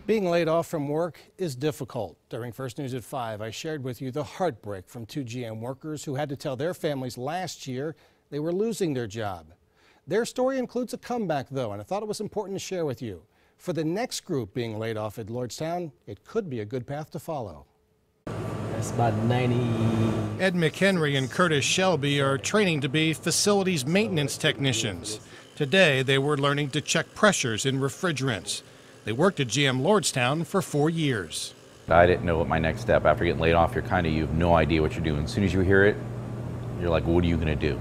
Being laid off from work is difficult. During First News at 5, I shared with you the heartbreak from two GM workers who had to tell their families last year they were losing their job. Their story includes a comeback, though, and I thought it was important to share with you. For the next group being laid off at Lordstown, it could be a good path to follow. That's about 90. Ed McHenry and Curtis Shelby are training to be facilities maintenance technicians. Today, they were learning to check pressures in refrigerants. They worked at GM Lordstown for 4 years. I didn't know what my next step. After getting laid off, you have no idea what you're doing. As soon as you hear it, you're like, what are you going to do?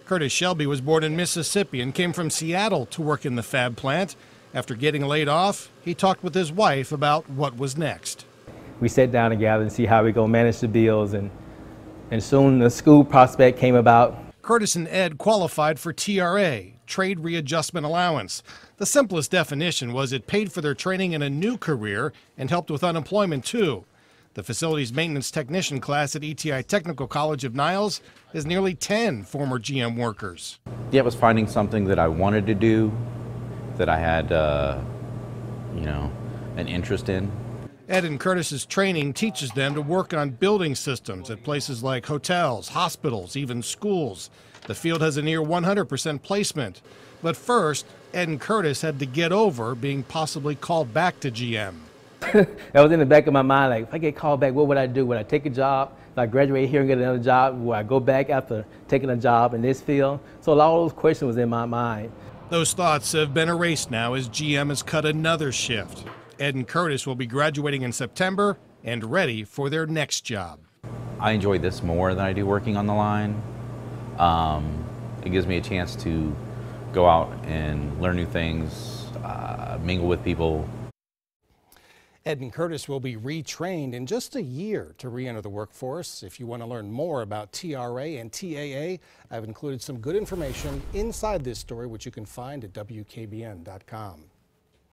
Curtis Shelby was born in Mississippi and came from Seattle to work in the fab plant. After getting laid off, he talked with his wife about what was next. We sat down together and see how we go manage the bills, and soon the school prospect came about. Curtis and Ed qualified for TRA, Trade Readjustment Allowance. The simplest definition was it paid for their training in a new career and helped with unemployment too. The facilities maintenance technician class at ETI Technical College of Niles is nearly 10 former GM workers. Yeah, it was finding something that I wanted to do, that I had, an interest in. Ed and Curtis's training teaches them to work on building systems at places like hotels, hospitals, even schools. The field has a near 100% placement. But first, Ed and Curtis had to get over being possibly called back to GM. That was in the back of my mind, like, if I get called back, what would I do? Would I take a job? If I graduate here and get another job, would I go back after taking a job in this field? So a lot of those questions was in my mind. Those thoughts have been erased now as GM has cut another shift. Ed and Curtis will be graduating in September and ready for their next job. I enjoy this more than I do working on the line. It gives me a chance to go out and learn new things, mingle with people. Ed and Curtis will be retrained in just a year to re-enter the workforce. If you want to learn more about TRA and TAA, I've included some good information inside this story, which you can find at WKBN.com.